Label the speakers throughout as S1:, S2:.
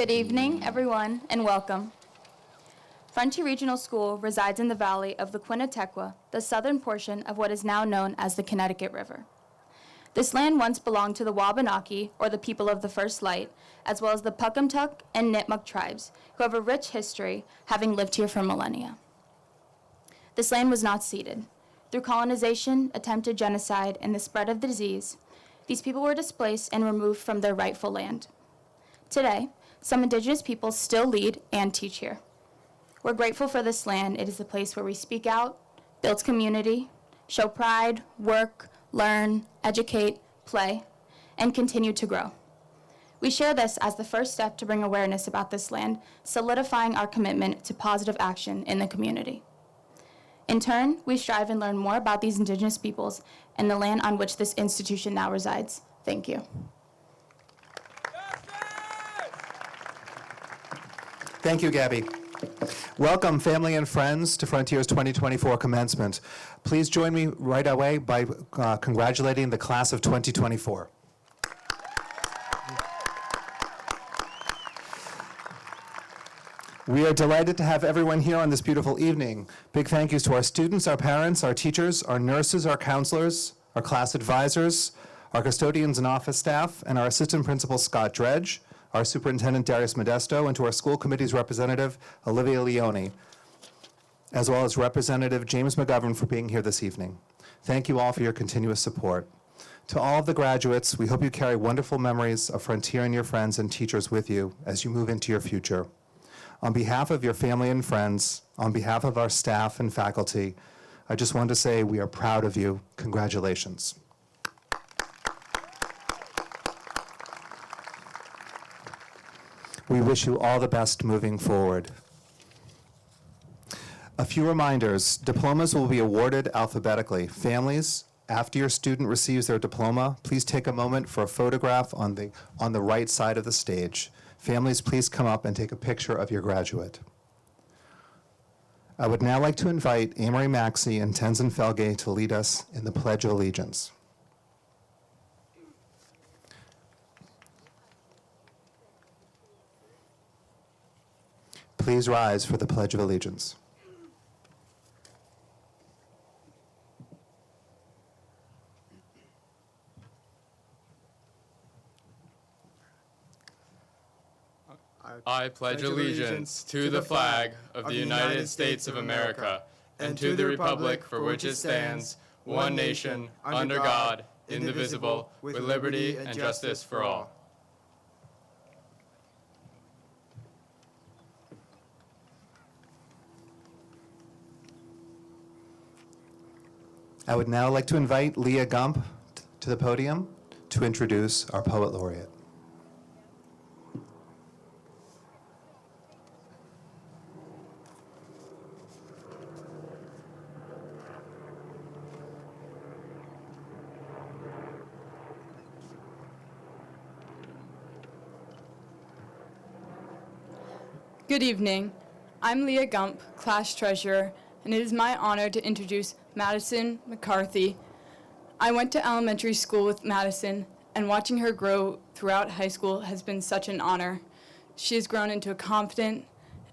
S1: Good evening, everyone, and welcome. Frontier Regional School resides in the valley of the Quinnetequa, the southern portion of what is now known as the Connecticut River. This land once belonged to the Wabanaki, or the people of the First Light, as well as the Puckamtuk and Nipmuc tribes, who have a rich history, having lived here for millennia. This land was not ceded. Through colonization, attempted genocide, and the spread of the disease, these people were displaced and removed from their rightful land. Today, some Indigenous peoples still lead and teach here. We're grateful for this land. It is a place where we speak out, build community, show pride, work, learn, educate, play, and continue to grow. We share this as the first step to bring awareness about this land, solidifying our commitment to positive action in the community. In turn, we strive and learn more about these Indigenous peoples and the land on which this institution now resides. Thank you.
S2: Thank you, Gabby. Welcome, family and friends, to Frontier's 2024 commencement. Please join me right away by congratulating the class of 2024. We are delighted to have everyone here on this beautiful evening. Big thank yous to our students, our parents, our teachers, our nurses, our counselors, our class advisors, our custodians and office staff, and our assistant principal, Scott Dredge, our superintendent, Darius Modesto, and to our school committee's representative, Olivia Leone, as well as Representative James McGovern for being here this evening. Thank you all for your continuous support. To all of the graduates, we hope you carry wonderful memories of Frontier and your friends and teachers with you as you move into your future. On behalf of your family and friends, on behalf of our staff and faculty, I just want to say we are proud of you. Congratulations. We wish you all the best moving forward. A few reminders. Diplomas will be awarded alphabetically. Families, after your student receives their diploma, please take a moment for a photograph on the right side of the stage. Families, please come up and take a picture of your graduate. I would now like to invite Amory Maxey and Tenzin Felgay to lead us in the Pledge of Allegiance. Please rise for the Pledge of Allegiance.
S3: I pledge allegiance to the flag of the United States of America and to the republic for which it stands, one nation, under God, indivisible, with liberty and justice for all.
S2: I would now like to invite Leah Gump to the podium to introduce our Poet Laureate.
S1: Good evening. I'm Leah Gump, class treasurer, and it is my honor to introduce Madison McCarthy. I went to elementary school with Madison, and watching her grow throughout high school has been such an honor. She has grown into a confident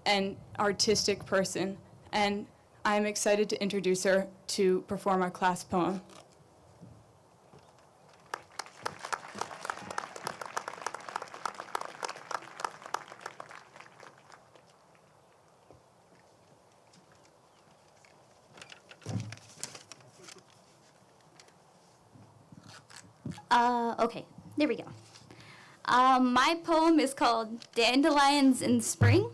S1: and artistic person, and I am excited to introduce her to perform our class poem.
S4: Okay, there we go. My poem is called Dandelions in Spring.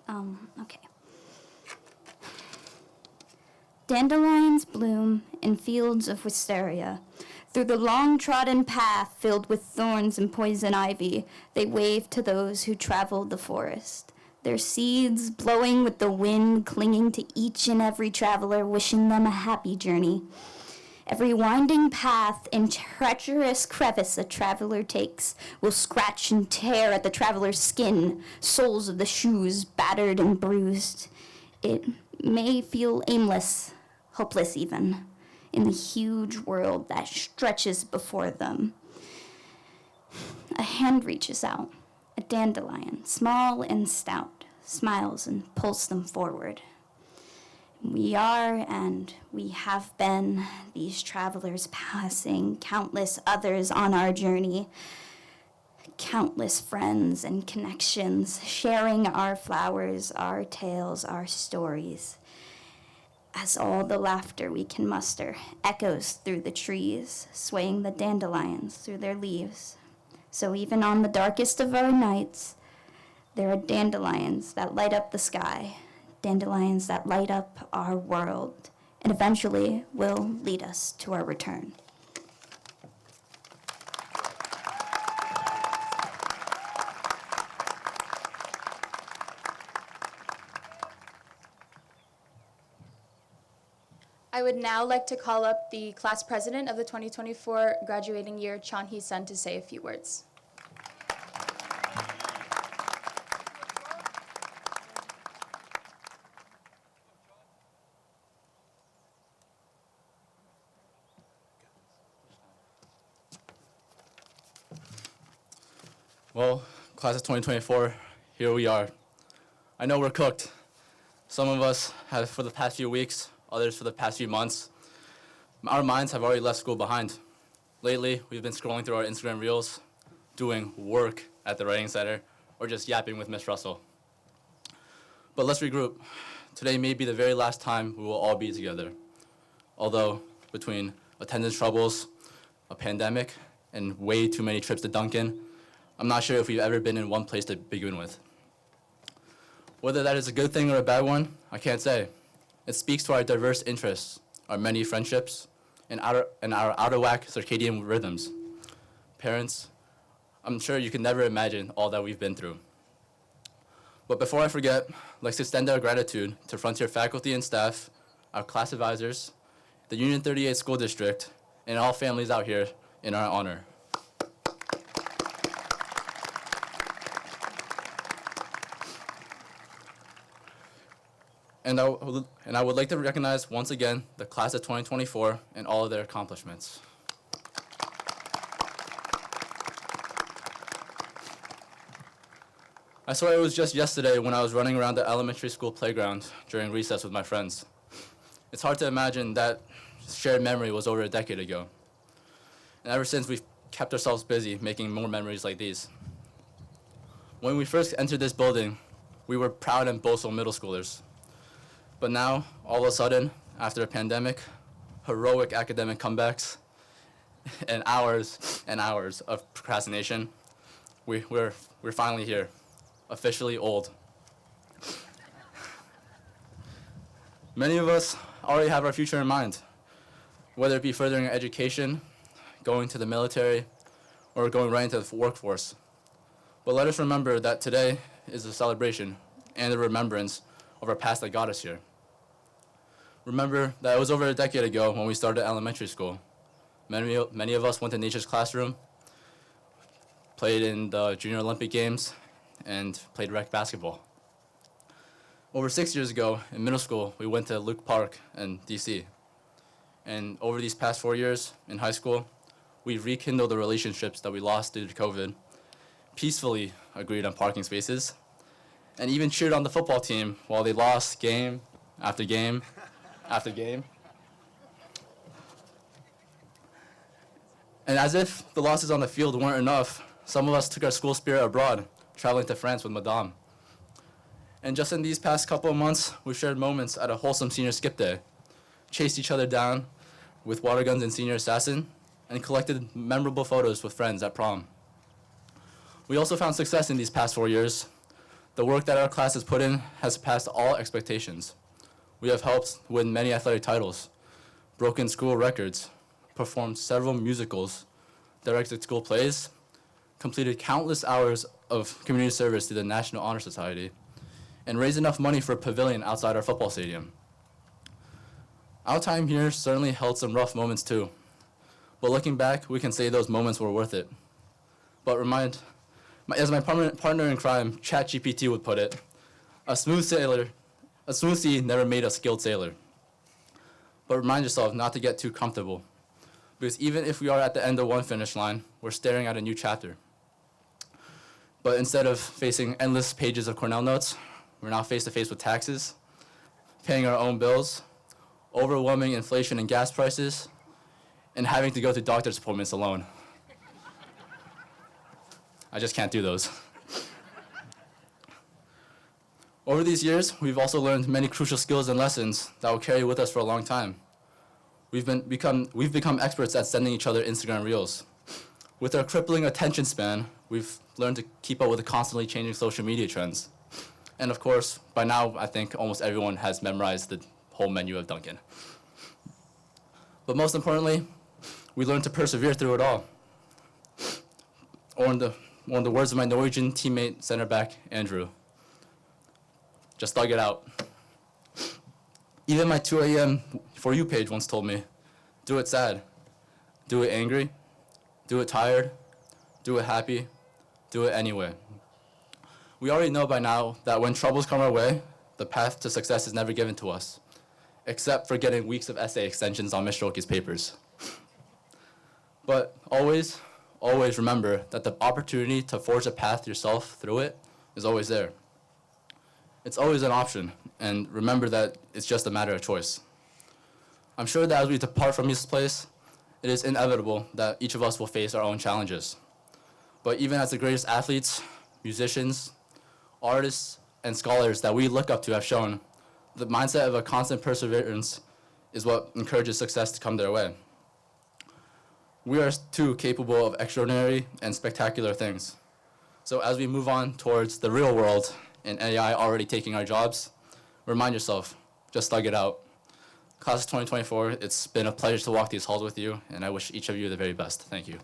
S4: Okay. Dandelions bloom in fields of wisteria. Through the long-trodden path filled with thorns and poison ivy, they wave to those who traveled the forest. Their seeds blowing with the wind, clinging to each and every traveler, wishing them a happy journey. Every winding path and treacherous crevice a traveler takes will scratch and tear at the traveler's skin, soles of the shoes battered and bruised. It may feel aimless, hopeless even, in the huge world that stretches before them. A hand reaches out. A dandelion, small and stout, smiles and pulls them forward. We are and we have been these travelers passing, countless others on our journey, countless friends and connections, sharing our flowers, our tales, our stories. As all the laughter we can muster echoes through the trees, swaying the dandelions through their leaves. So even on the darkest of our nights, there are dandelions that light up the sky, dandelions that light up our world, and eventually will lead us to our return.
S1: I would now like to call up the class president of the 2024 graduating year, Chan Hee-sun, to say a few words.
S3: Well, class of 2024, here we are. I know we're cooked. Some of us have for the past few weeks, others for the past few months. Our minds have already left school behind. Lately, we've been scrolling through our Instagram reels, doing work at the Writing Center, or just yapping with Miss Russell. But let's regroup. Today may be the very last time we will all be together. Although, between attendance troubles, a pandemic, and way too many trips to Dunkin', I'm not sure if we've ever been in one place to begin with. Whether that is a good thing or a bad one, I can't say. It speaks to our diverse interests, our many friendships, and our out-of-whack circadian rhythms. Parents, I'm sure you can never imagine all that we've been through. But before I forget, let's extend our gratitude to Frontier faculty and staff, our class advisors, the Union 38 School District, and all families out here in our honor. And I would like to recognize once again the class of 2024 and all of their accomplishments. I swear it was just yesterday when I was running around the elementary school playground during recess with my friends. It's hard to imagine that shared memory was over a decade ago. And ever since, we've kept ourselves busy making more memories like these. When we first entered this building, we were proud and boastful middle schoolers. But now, all of a sudden, after a pandemic, heroic academic comebacks, and hours of procrastination, we're finally here, officially old. Many of us already have our future in mind, whether it be furthering our education, going to the military, or going right into the workforce. But let us remember that today is a celebration and a remembrance of our past that got us here. Remember that it was over a decade ago when we started elementary school. Many of us went to Nature's Classroom, played in the Junior Olympic Games, and played rec basketball. Over 6 years ago, in middle school, we went to Luke Park in DC. And over these past 4 years in high school, we rekindled the relationships that we lost due to COVID, peacefully agreed on parking spaces, and even cheered on the football team while they lost game after game after game. And as if the losses on the field weren't enough, some of us took our school spirit abroad, traveling to France with Madame. And just in these past couple of months, we've shared moments at a wholesome senior skip day, chased each other down with water guns and senior assassin, and collected memorable photos with friends at prom. We also found success in these past 4 years. The work that our class has put in has passed all expectations. We have helped win many athletic titles, broken school records, performed several musicals, directed school plays, completed countless hours of community service through the National Honor Society, and raised enough money for a pavilion outside our football stadium. Our time here certainly held some rough moments too, but looking back, we can say those moments were worth it. But as my partner in crime, ChatGPT, would put it, a smooth sea never made a skilled sailor. But remind yourself not to get too comfortable, because even if we are at the end of one finish line, we're staring at a new chapter.
S5: But instead of facing endless pages of Cornell notes, we're now face to face with taxes, paying our own bills, overwhelming inflation and gas prices, and having to go to doctor's appointments alone. I just can't do those. Over these years, we've also learned many crucial skills and lessons that will carry with us for a long time. We've become experts at sending each other Instagram reels. With our crippling attention span, we've learned to keep up with the constantly changing social media trends. And of course, by now, I think almost everyone has memorized the whole menu of Dunkin'. But most importantly, we learned to persevere through it all. Or in the words of my Norwegian teammate, center back, Andrew, just thug it out. Even my 2 a.m. For You page once told me, do it sad, do it angry, do it tired, do it happy, do it anyway. We already know by now that when troubles come our way, the path to success is never given to us, except for getting weeks of essay extensions on Ms. Schrolke's papers. But always, always remember that the opportunity to forge a path yourself through it is always there. It's always an option, and remember that it's just a matter of choice. I'm sure that as we depart from this place, it is inevitable that each of us will face our own challenges. But even as the greatest athletes, musicians, artists, and scholars that we look up to have shown, the mindset of a constant perseverance is what encourages success to come their way. We are too capable of extraordinary and spectacular things. So as we move on towards the real world and AI already taking our jobs, remind yourself, just thug it out. Class of 2024, it's been a pleasure to walk these halls with you, and I wish each of you the very best. Thank you.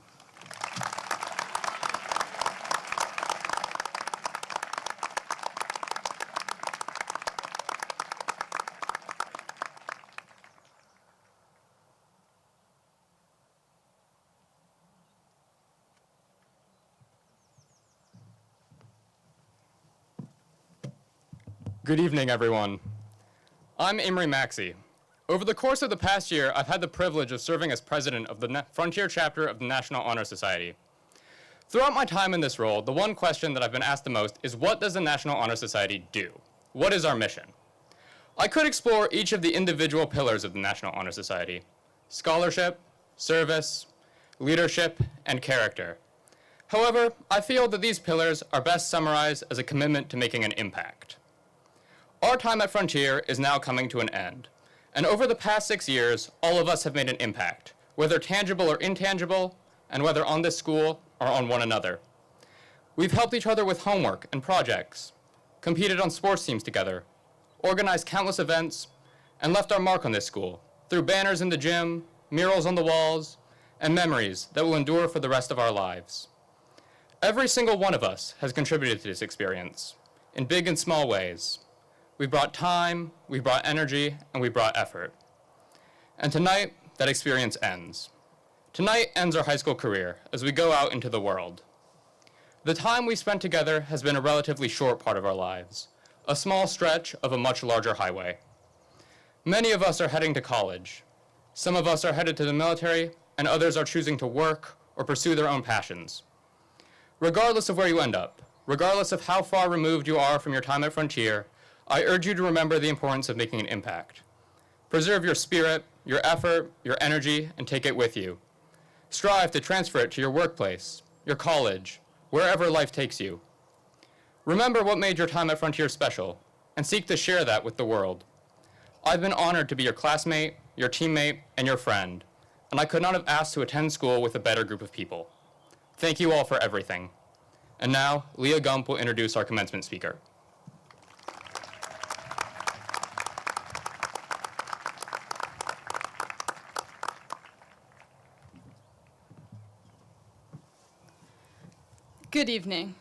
S3: Good evening, everyone. I'm Amory Maxey. Over the course of the past year, I've had the privilege of serving as president of the Frontier chapter of the National Honor Society. Throughout my time in this role, the one question that I've been asked the most is, what does the National Honor Society do? What is our mission? I could explore each of the individual pillars of the National Honor Society: scholarship, service, leadership, and character. However, I feel that these pillars are best summarized as a commitment to making an impact. Our time at Frontier is now coming to an end, and over the past 6 years, all of us have made an impact, whether tangible or intangible, and whether on this school or on one another. We've helped each other with homework and projects, competed on sports teams together, organized countless events, and left our mark on this school through banners in the gym, murals on the walls, and memories that will endure for the rest of our lives. Every single one of us has contributed to this experience in big and small ways. We brought time, we brought energy, and we brought effort. And tonight, that experience ends. Tonight ends our high school career as we go out into the world. The time we spent together has been a relatively short part of our lives, a small stretch of a much larger highway. Many of us are heading to college. Some of us are headed to the military, and others are choosing to work or pursue their own passions. Regardless of where you end up, regardless of how far removed you are from your time at Frontier, I urge you to remember the importance of making an impact. Preserve your spirit, your effort, your energy, and take it with you. Strive to transfer it to your workplace, your college, wherever life takes you. Remember what made your time at Frontier special, and seek to share that with the world. I've been honored to be your classmate, your teammate, and your friend, and I could not have asked to attend school with a better group of people. Thank you all for everything. And now, Leah Gump will introduce our commencement speaker.
S6: Good evening.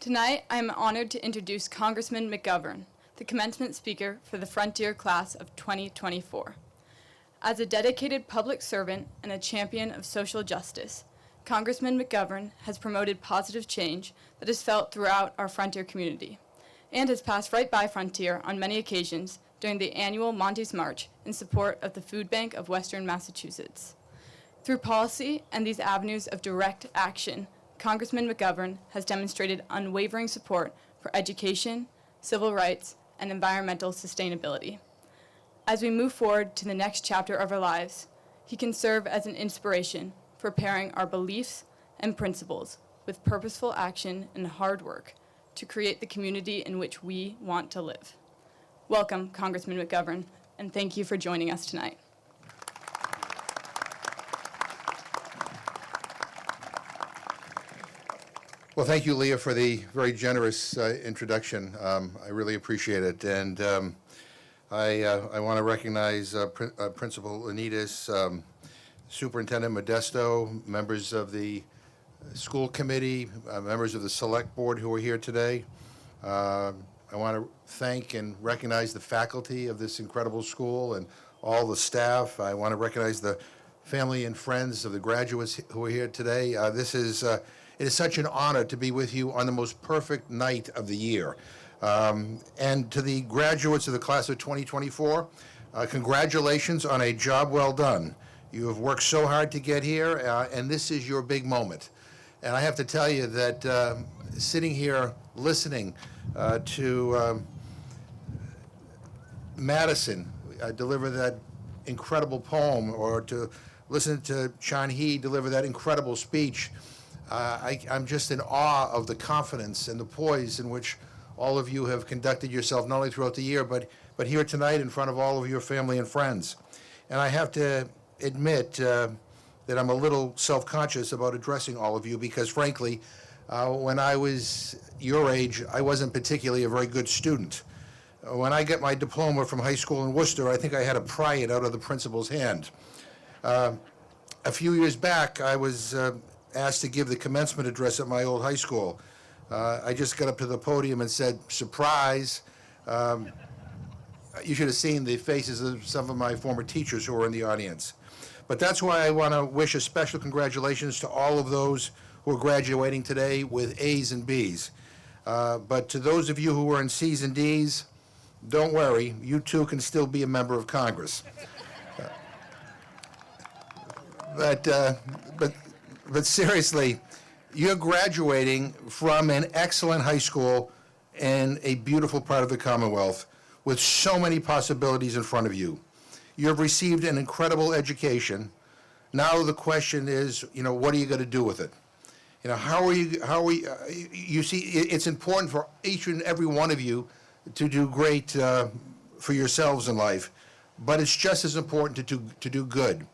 S6: Tonight, I am honored to introduce Congressman McGovern, the commencement speaker for the Frontier class of 2024. As a dedicated public servant and a champion of social justice, Congressman McGovern has promoted positive change that is felt throughout our Frontier community and has passed right by Frontier on many occasions during the annual Monty's March in support of the Food Bank of Western Massachusetts. Through policy and these avenues of direct action, Congressman McGovern has demonstrated unwavering support for education, civil rights, and environmental sustainability. As we move forward to the next chapter of our lives, he can serve as an inspiration for pairing our beliefs and principles with purposeful action and hard work to create the community in which we want to live. Welcome, Congressman McGovern, and thank you for joining us tonight.
S7: Well, thank you, Leah, for the very generous introduction. I really appreciate it. And I want to recognize Principal Anitas, Superintendent Modesto, members of the school committee, members of the select board who are here today. I want to thank and recognize the faculty of this incredible school and all the staff. I want to recognize the family and friends of the graduates who are here today. It is such an honor to be with you on the most perfect night of the year. And to the graduates of the class of 2024, congratulations on a job well done. You have worked so hard to get here, and this is your big moment. And I have to tell you that sitting here listening to Madison deliver that incredible poem, or to listen to Chan Hee deliver that incredible speech, I'm just in awe of the confidence and the poise in which all of you have conducted yourself, not only throughout the year, but here tonight in front of all of your family and friends. And I have to admit that I'm a little self-conscious about addressing all of you because, frankly, when I was your age, I wasn't particularly a very good student. When I got my diploma from high school in Worcester, I think I had to pry it out of the principal's hand. A few years back, I was asked to give the commencement address at my old high school. I just got up to the podium and said, "Surprise." You should have seen the faces of some of my former teachers who were in the audience. But that's why I want to wish a special congratulations to all of those who are graduating today with A's and B's. But to those of you who were in C's and D's, don't worry, you too can still be a member of Congress. But seriously, you're graduating from an excellent high school in a beautiful part of the Commonwealth with so many possibilities in front of you. You've received an incredible education. Now the question is, what are you going to do with it? You see, it's important for each and every one of you to do great for yourselves in life, but it's just as important to do good.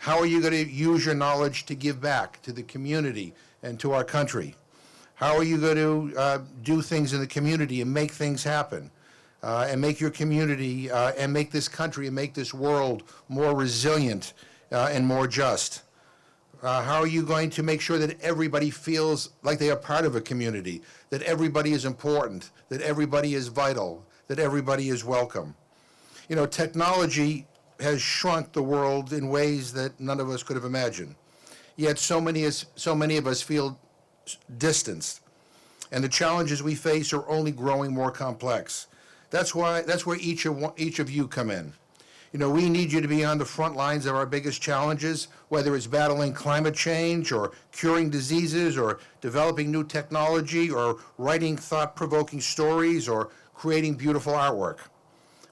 S7: How are you going to use your knowledge to give back to the community and to our country? How are you going to do things in the community and make things happen, and make your community and make this country and make this world more resilient and more just? How are you going to make sure that everybody feels like they are part of a community, that everybody is important, that everybody is vital, that everybody is welcome? Technology has shrunk the world in ways that none of us could have imagined. Yet so many of us feel distanced, and the challenges we face are only growing more complex. That's where each of you come in. We need you to be on the front lines of our biggest challenges, whether it's battling climate change or curing diseases or developing new technology or writing thought-provoking stories or creating beautiful artwork.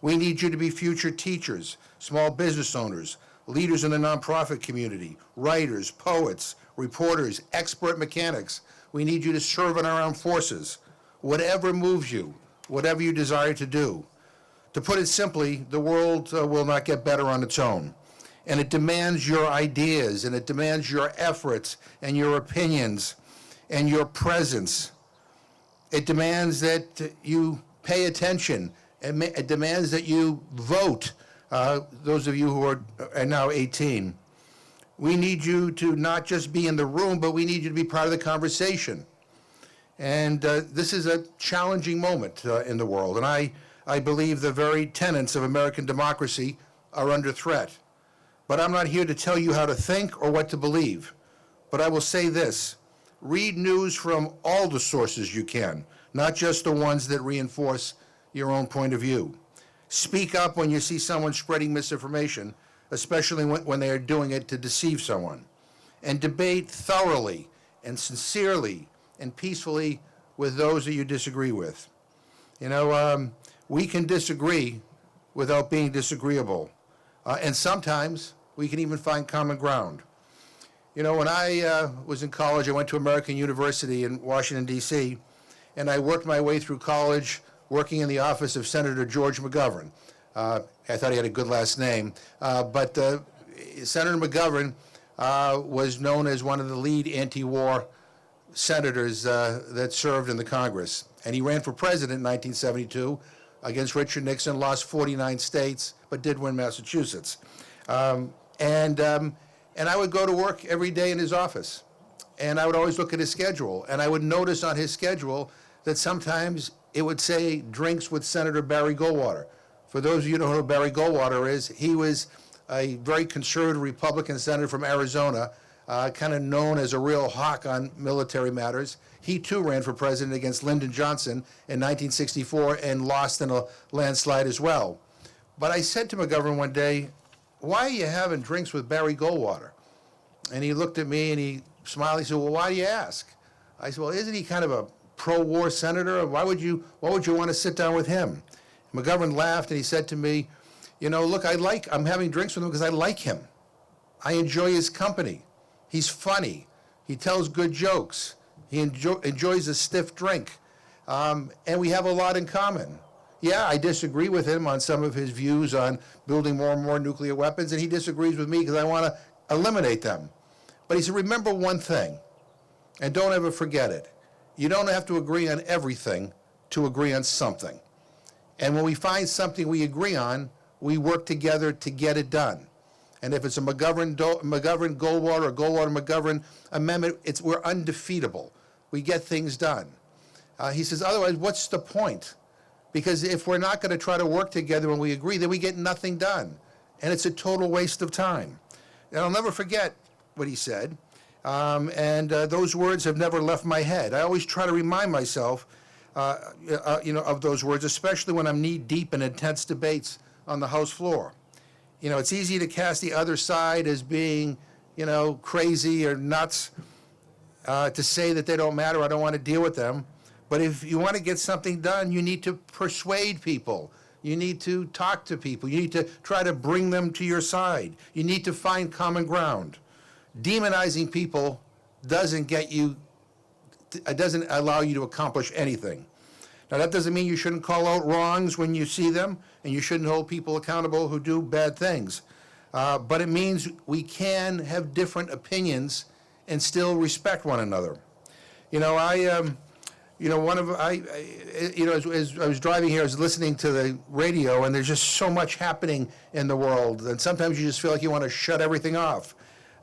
S7: We need you to be future teachers, small business owners, leaders in the nonprofit community, writers, poets, reporters, expert mechanics. We need you to serve in our armed forces. Whatever moves you, whatever you desire to do. To put it simply, the world will not get better on its own. And it demands your ideas, and it demands your efforts and your opinions and your presence. It demands that you pay attention. It demands that you vote, those of you who are now 18. We need you to not just be in the room, but we need you to be part of the conversation. And this is a challenging moment in the world. And I believe the very tenets of American democracy are under threat. But I'm not here to tell you how to think or what to believe. But I will say this: read news from all the sources you can, not just the ones that reinforce your own point of view. Speak up when you see someone spreading misinformation, especially when they are doing it to deceive someone. And debate thoroughly and sincerely and peacefully with those that you disagree with. You know, we can disagree without being disagreeable. And sometimes we can even find common ground. You know, when I was in college, I went to American University in Washington, D.C., and I worked my way through college working in the office of Senator George McGovern. I thought he had a good last name. But Senator McGovern was known as one of the lead anti-war senators that served in the Congress. And he ran for president in 1972 against Richard Nixon, lost 49 states, but did win Massachusetts. And I would go to work every day in his office. And I would always look at his schedule. And I would notice on his schedule that sometimes it would say drinks with Senator Barry Goldwater. For those of you who don't know who Barry Goldwater is, he was a very conservative Republican senator from Arizona, kind of known as a real hawk on military matters. He too ran for president against Lyndon Johnson in 1964 and lost in a landslide as well. But I said to McGovern one day, "Why are you having drinks with Barry Goldwater?" And he looked at me and he smiled. He said, "Well, why do you ask?" I said, "Well, isn't he kind of a pro-war senator? Why would you want to sit down with him?" McGovern laughed and he said to me, "You know, look, I'm having drinks with him because I like him. I enjoy his company. He's funny. He tells good jokes. He enjoys a stiff drink. And we have a lot in common. Yeah, I disagree with him on some of his views on building more and more nuclear weapons, and he disagrees with me because I want to eliminate them. But he said, remember one thing, and don't ever forget it. You don't have to agree on everything to agree on something. And when we find something we agree on, we work together to get it done. And if it's a McGovern-Goldwater or Goldwater-McGovern amendment, we're undefeatable. We get things done." He says, otherwise, what's the point? Because if we're not going to try to work together when we agree, then we get nothing done. And it's a total waste of time. And I'll never forget what he said. Those words have never left my head. I always try to remind myself, of those words, especially when I'm knee-deep in intense debates on the House floor. You know, it's easy to cast the other side as being, crazy or nuts, to say that they don't matter, I don't want to deal with them. But if you want to get something done, you need to persuade people. You need to talk to people. You need to try to bring them to your side. You need to find common ground. Demonizing people doesn't allow you to accomplish anything. Now, that doesn't mean you shouldn't call out wrongs when you see them, and you shouldn't hold people accountable who do bad things. But it means we can have different opinions and still respect one another. As I was driving here, I was listening to the radio, and there's just so much happening in the world, and sometimes you just feel like you want to shut everything off.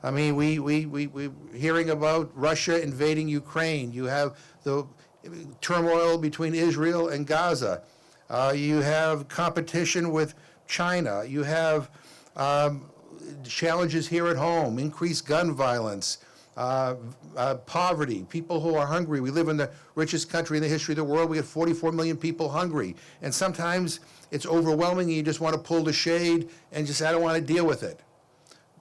S7: I mean, we're hearing about Russia invading Ukraine. You have the turmoil between Israel and Gaza. You have competition with China. You have challenges here at home, increased gun violence, poverty, people who are hungry. We live in the richest country in the history of the world. We have 44 million people hungry. And sometimes it's overwhelming and you just want to pull the shade and just, I don't want to deal with it.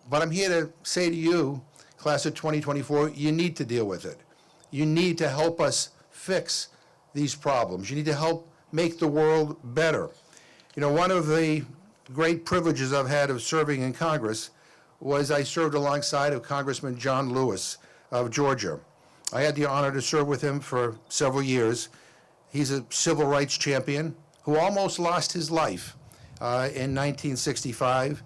S7: But I'm here to say to you, class of 2024, you need to deal with it. You need to help us fix these problems. You need to help make the world better. One of the great privileges I've had of serving in Congress was I served alongside of Congressman John Lewis of Georgia. I had the honor to serve with him for several years. He's a civil rights champion who almost lost his life in 1965,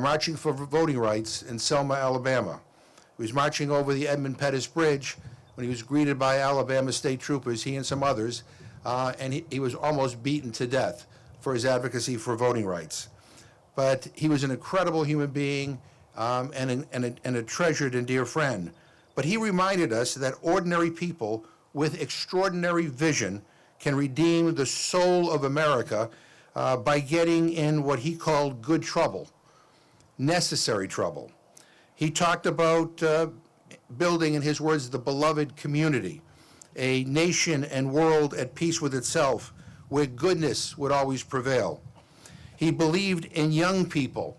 S7: marching for voting rights in Selma, Alabama. He was marching over the Edmund Pettus Bridge when he was greeted by Alabama state troopers, he and some others, and he was almost beaten to death for his advocacy for voting rights. But he was an incredible human being and a treasured and dear friend. But he reminded us that ordinary people with extraordinary vision can redeem the soul of America by getting in what he called good trouble, necessary trouble. He talked about building, in his words, the beloved community, a nation and world at peace with itself, where goodness would always prevail. He believed in young people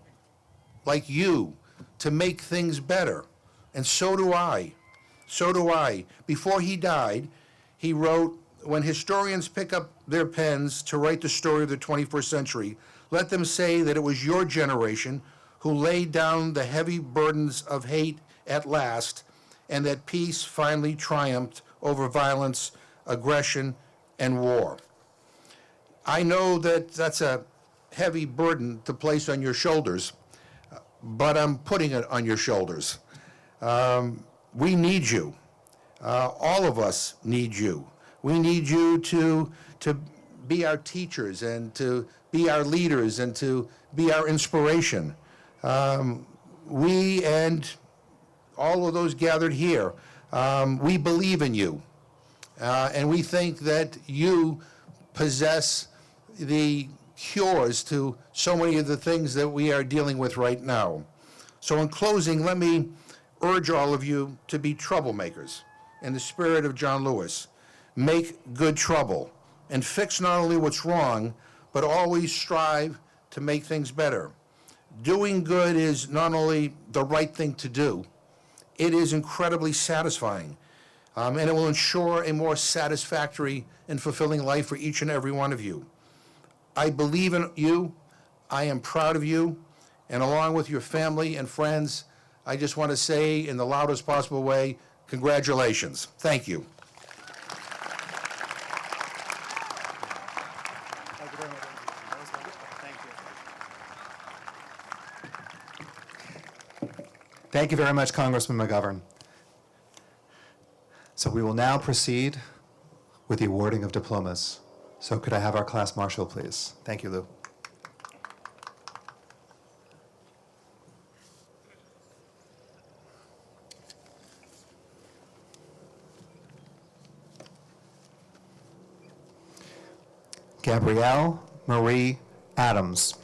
S7: like you to make things better, and so do I. So do I. Before he died, he wrote, "When historians pick up their pens to write the story of the 21st century, let them say that it was your generation who laid down the heavy burdens of hate at last, and that peace finally triumphed over violence, aggression, and war." I know that that's a heavy burden to place on your shoulders, but I'm putting it on your shoulders. We need you. All of us need you. We need you to be our teachers and to be our leaders and to be our inspiration. We and all of those gathered here, we believe in you. And we think that you possess the cures to so many of the things that we are dealing with right now. So in closing, let me urge all of you to be troublemakers in the spirit of John Lewis. Make good trouble and fix not only what's wrong, but always strive to make things better. Doing good is not only the right thing to do, it is incredibly satisfying. And it will ensure a more satisfactory and fulfilling life for each and every one of you. I believe in you. I am proud of you. And along with your family and friends, I just want to say in the loudest possible way, congratulations. Thank you.
S2: Thank you very much, Congressman McGovern. So we will now proceed with the awarding of diplomas. So could I have our class marshal, please? Thank you, Lou. Gabrielle Marie Adams.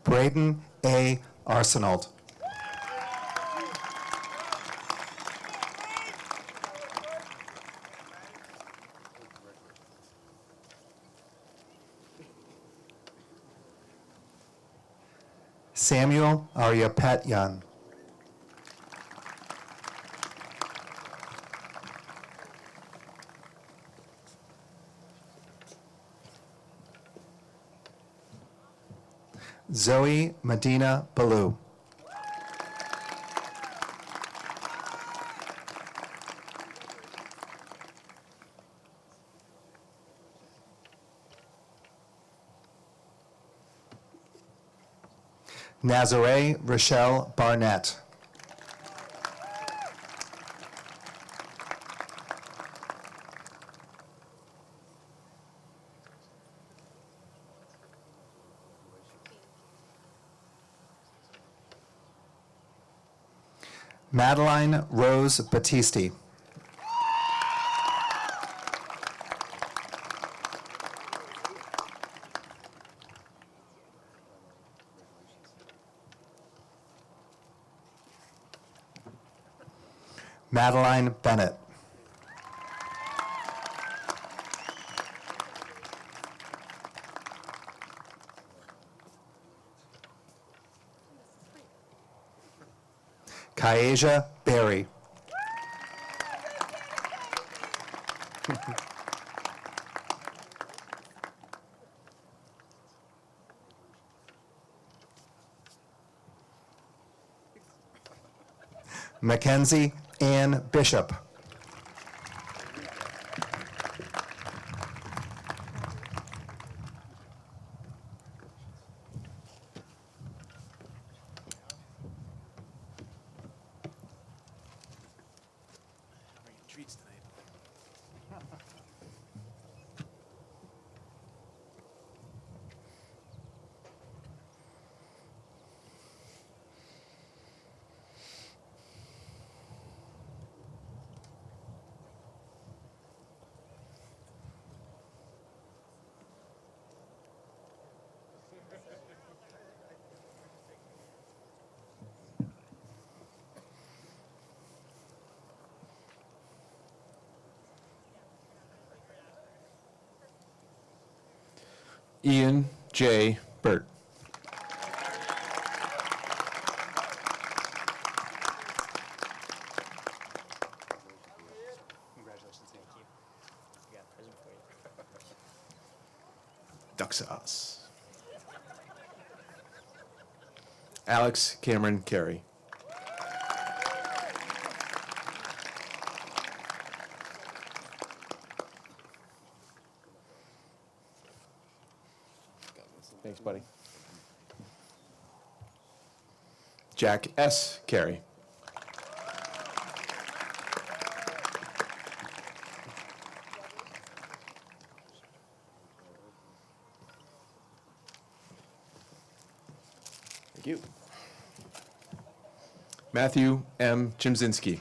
S2: Braden A. Arsenault. Samuel Aryapetyan. Zoe Medina Ballou. Nazare Rochelle Barnett. Madeline Rose Battisti. Madeline Bennett. Kyasia Berry. Mackenzie Ann Bishop.
S8: Ian J. Burt. Duck sauce. Alex Cameron Carey. Thanks, buddy. Jack S. Carey. Thank you. Matthew M. Chimzinski.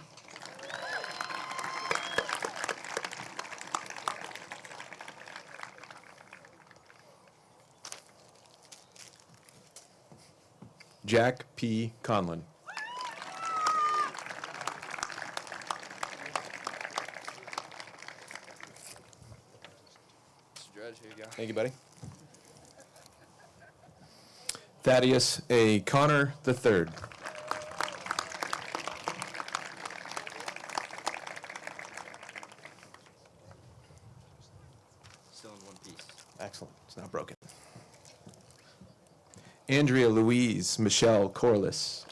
S8: Jack P. Conlon.
S3: Judge, here you go.
S8: Thank you, buddy. Thaddeus A. Connor III.
S3: Still in one piece.
S8: Excellent. It's not broken. Andrea Louise Michelle Corliss.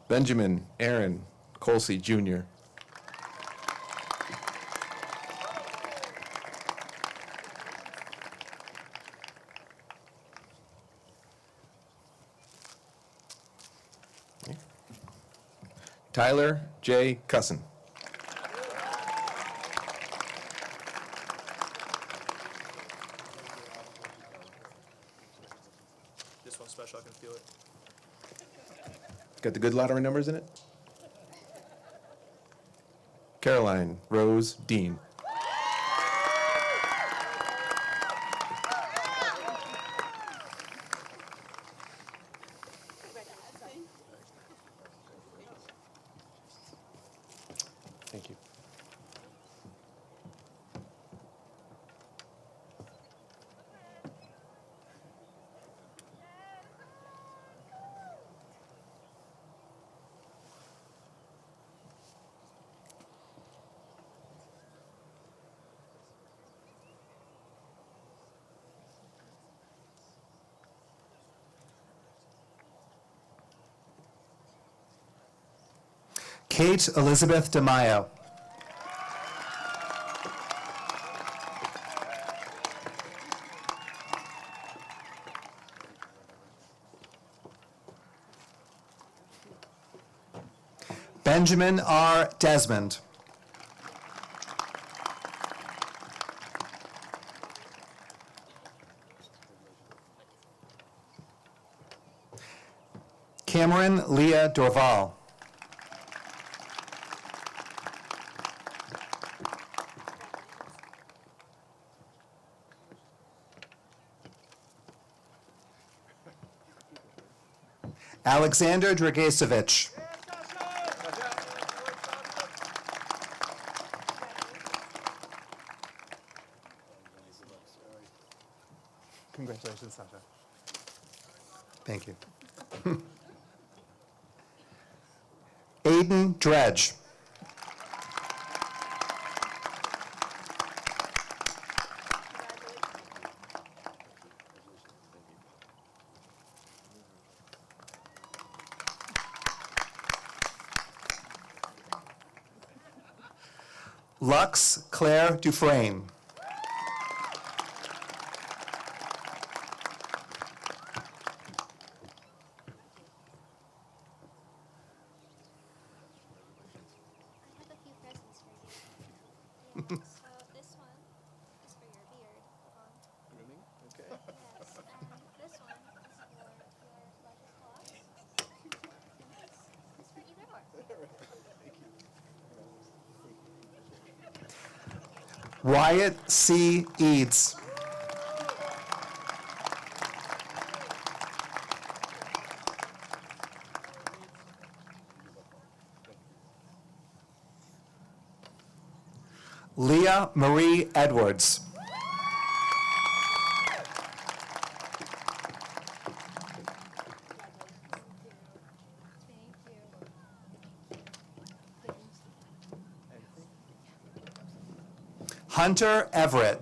S8: Benjamin Aaron Colsey Jr. Tyler J. Cusson.
S9: This one's special, I can feel it.
S8: Got the good lottery numbers in it? Caroline Rose Dean. Thank you.
S2: Kate Elizabeth DeMaio. Benjamin R. Desmond. Cameron Leah Dorval. Alexander Dragasevich. Congratulations, Sasha. Thank you. Aiden Dredge. Lux Claire Dufresne.
S10: have a few presents for you. So this one is for your beard.
S8: Grooming? Okay.
S10: Yes, and this one is for your luscious locks. It's for either or.
S2: Wyatt C. Eads. Leah Marie Edwards. Hunter Everett.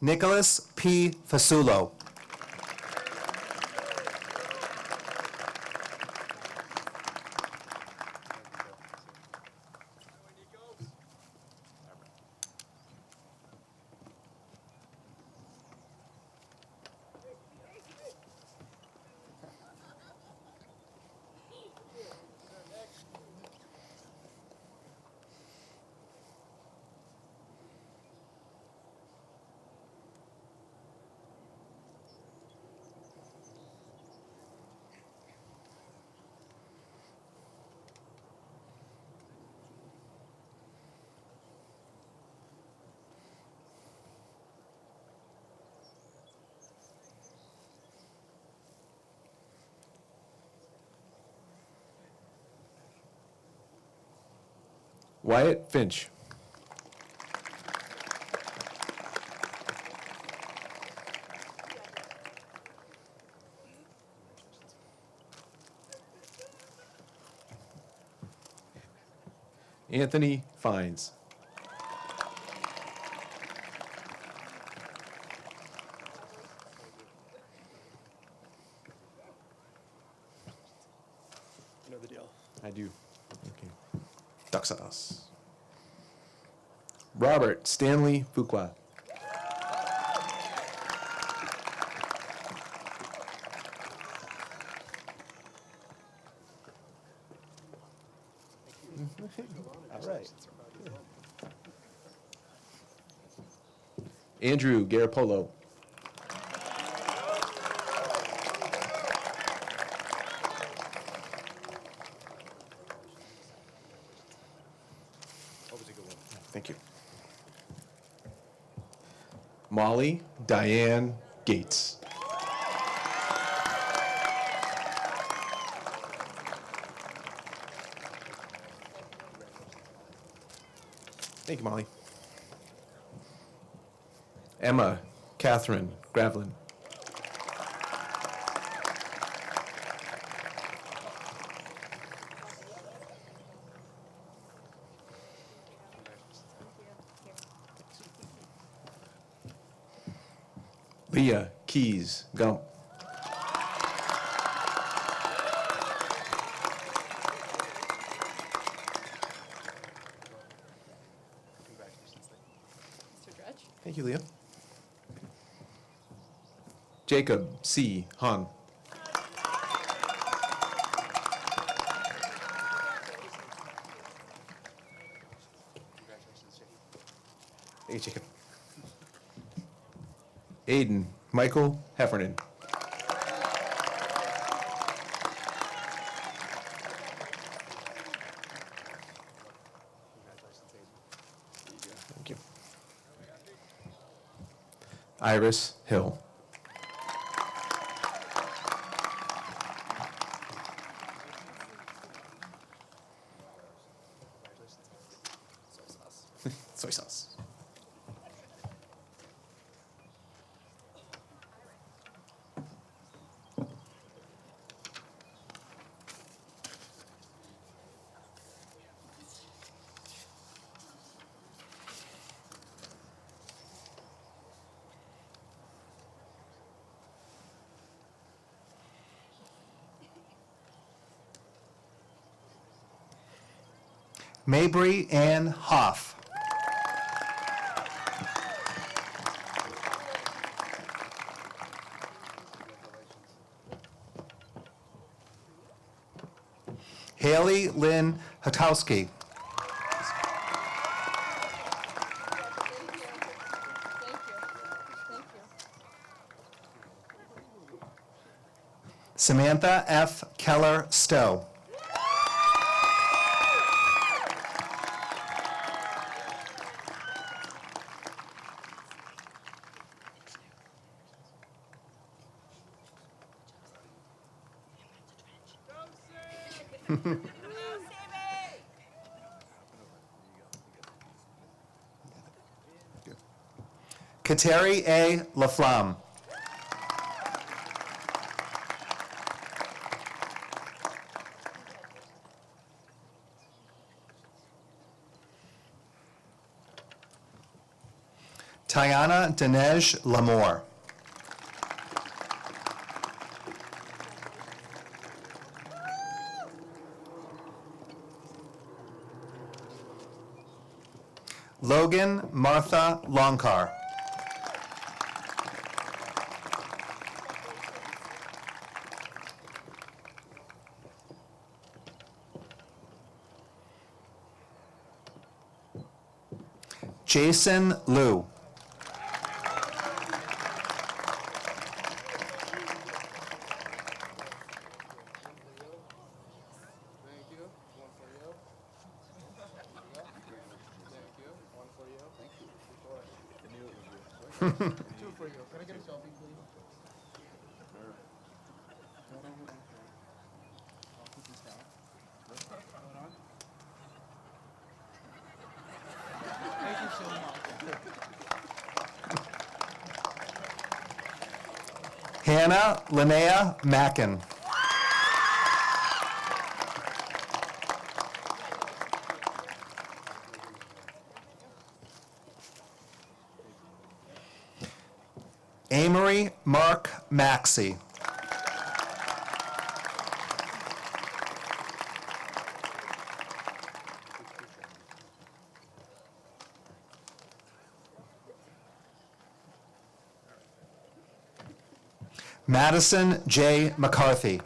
S2: Nicholas P. Fasulo.
S8: Wyatt Finch. Anthony Fines.
S9: You know the deal.
S8: I do. Okay. Duck sauce. Robert Stanley Fuqua. All right. Andrew Garapolo. Thank you. Molly Diane Gates. Thank you, Molly. Emma Catherine Gravlin. Leah Keys Gump.
S6: Mr. Dretch?
S8: Thank you, Leah. Jacob C. Hung. Thank you, Jacob. Aiden Michael Heffernan. Thank you. Iris Hill. Soy sauce.
S2: Mabry Ann Hoff. Haley Lynn Hatowski. Samantha F. Keller Stowe. Kateri A. Laflamme. Tiana Dinej Lamour. Logan Martha Longcar. Jason Liu. Hannah Linnea Mackin. Amory Mark Maxey. Madison J. McCarthy.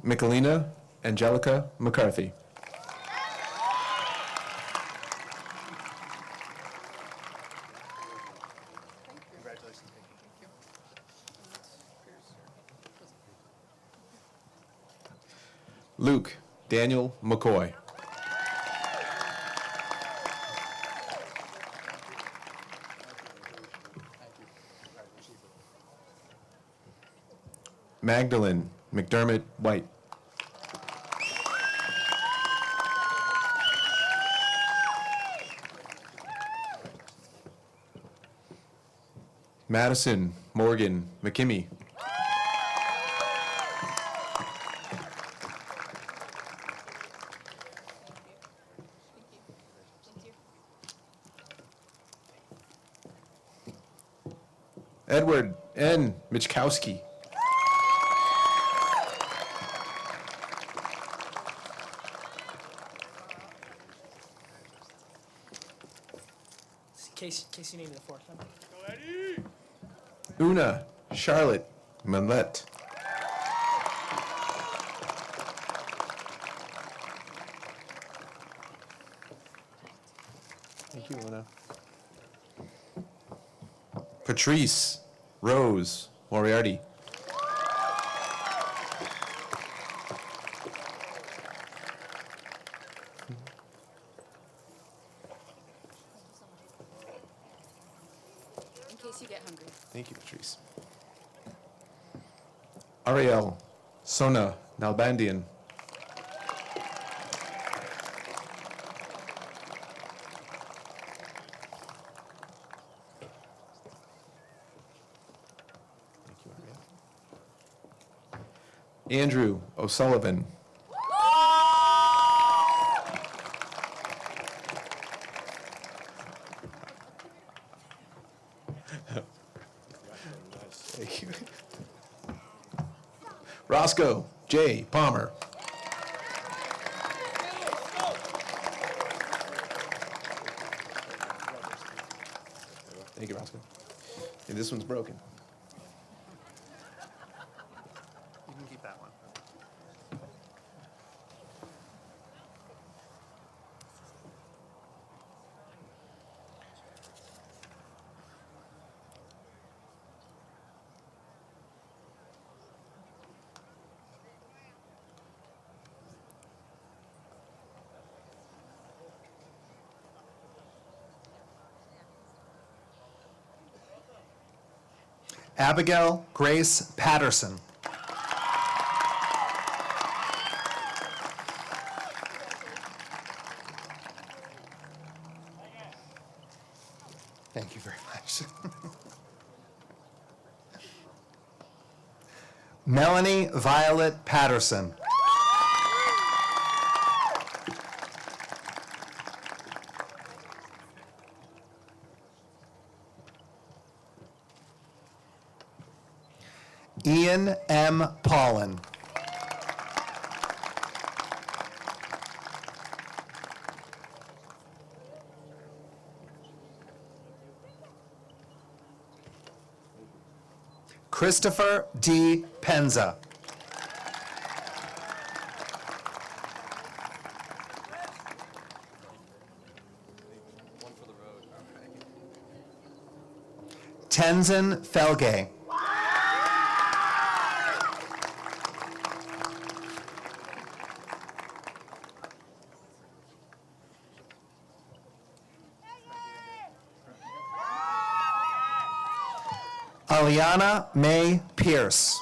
S8: Michelina Angelica McCarthy. Luke Daniel McCoy. Magdalene McDermott White. Madison Morgan McKimmey. Edward N. Michkowski.
S9: Casey needed the fourth.
S8: Una Charlotte Manlett. Thank you, Una. Patrice Rose Moriarty.
S6: In case you get hungry.
S8: Thank you, Patrice. Ariel Sona Nalbandian. Thank you, Ariel. Andrew O'Sullivan. Thank you. Roscoe J. Palmer. Thank you, Roscoe. And this one's broken.
S2: You can keep that one. Abigail Grace Patterson. Thank you very much. Melanie Violet Patterson. Ian M. Paulin. Christopher D. Penza. Tenzin Felgay. Aliana May Pierce.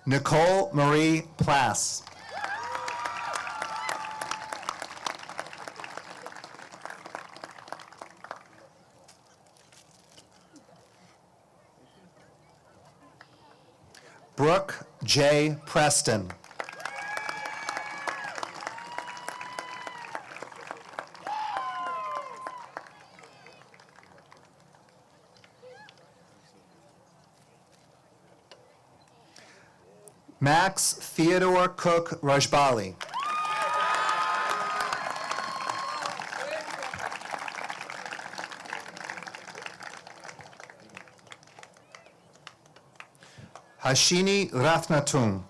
S2: Nicole Marie Plass. Brooke J. Preston. Max Theodore Cook Rajbali. Hashini Rathnatun.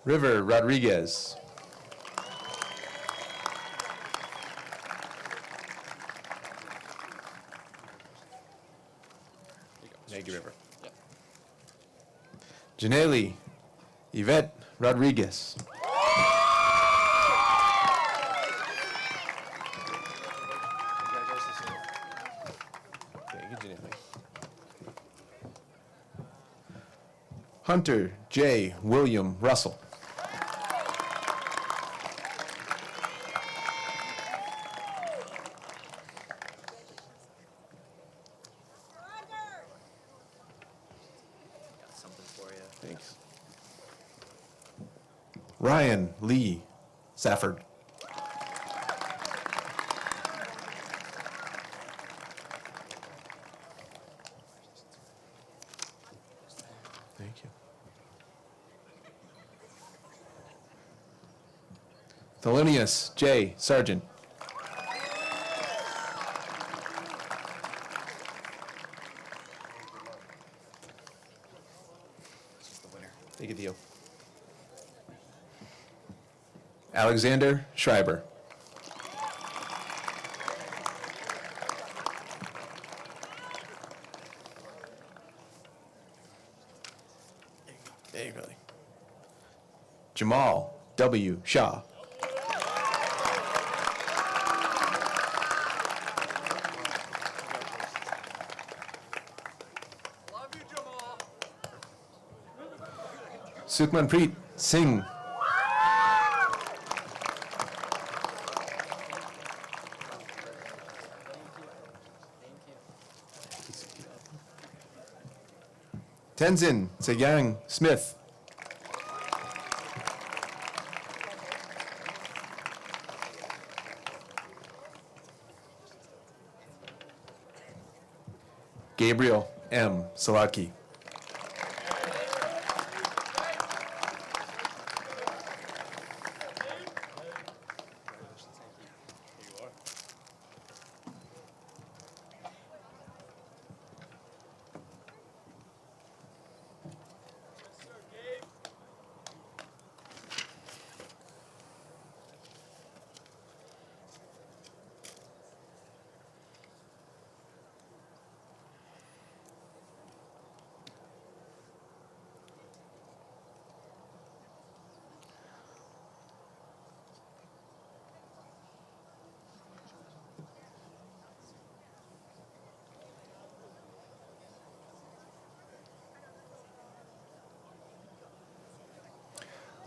S8: River Rodriguez. Thank you, River. Janelle Yvette Rodriguez. Thank you, Janelle. Hunter J. William Russell.
S9: Something for you.
S8: Thanks. Ryan Lee Safford. Thank you. Thelonious J. Sargent. Take it, Theo. Alexander Schreiber. There you go. Jamal W. Shaw. Sukhmanpreet Singh. Tenzin Seyang Smith. Gabriel M. Salaki.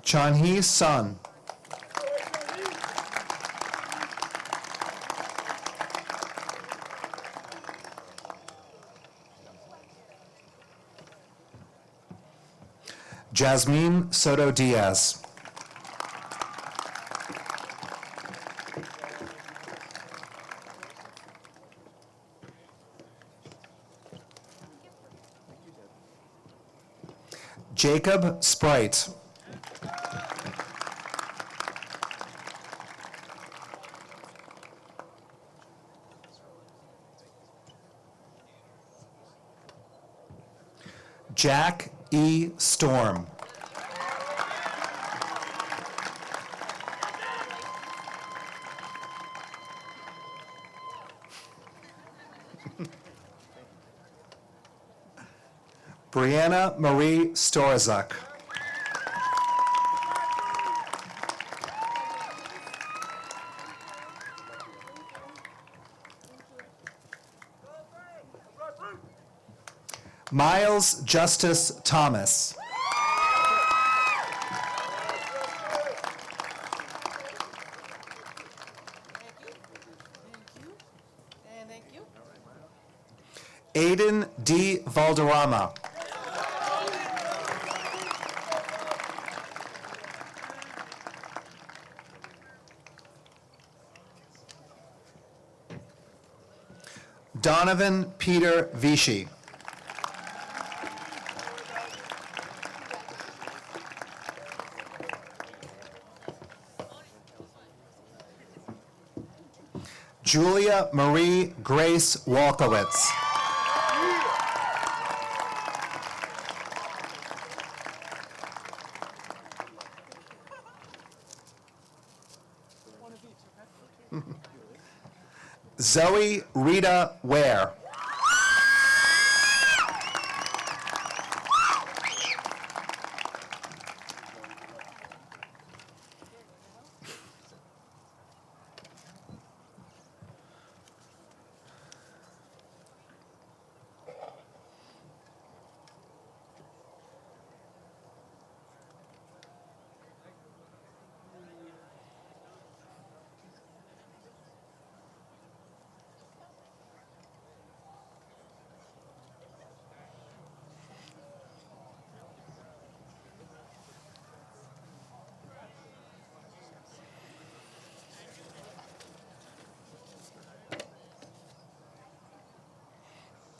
S2: Chanhee Sun. Jasmine Soto Diaz. Jacob Sprite. Jack E. Storm. Brianna Marie Storzak. Miles Justice Thomas. Aiden D. Valderrama. Donovan Peter Vichy. Julia Marie Grace Walkowitz. Zoe Rita Ware.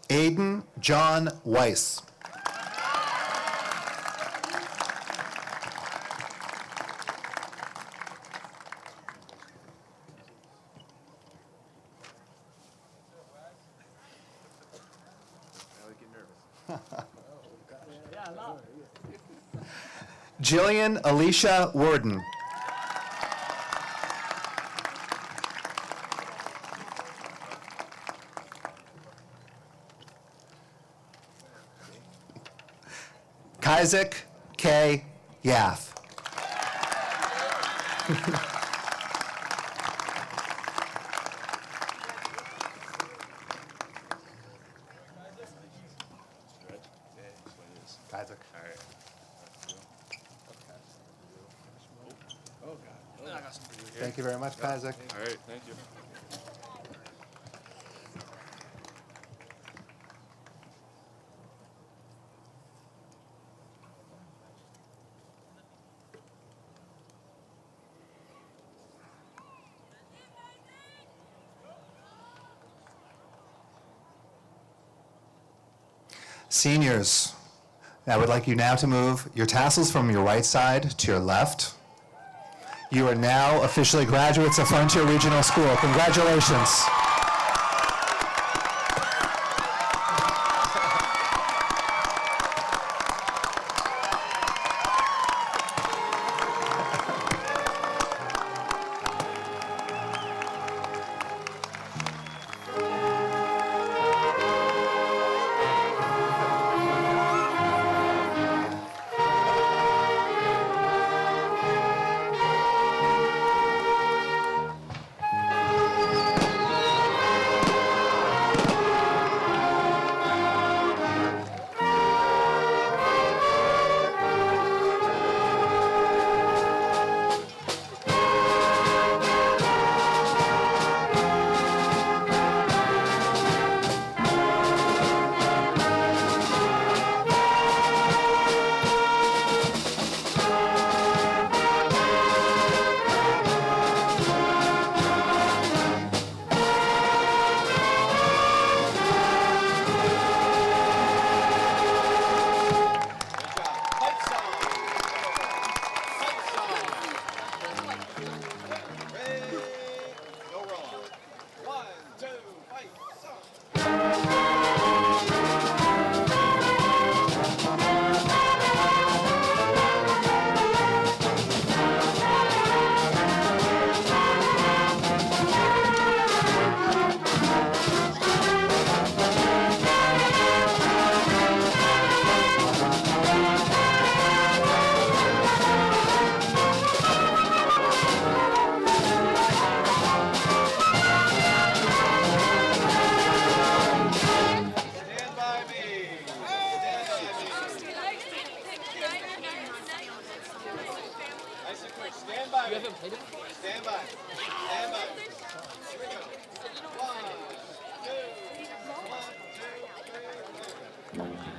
S2: Aiden John Weiss. Jillian Alicia Worden. Kaizek K. Yath. Kaizek. Thank you very much, Kaizek.
S3: All right, thank you.
S2: Seniors, I would like you now to move your tassels from your right side to your left. You are now officially graduates of Frontier Regional School. Congratulations.
S3: Stand by. You haven't played it before? Stand by. Stand by. Here we go. 1, 2, 1, 2, 3, 4.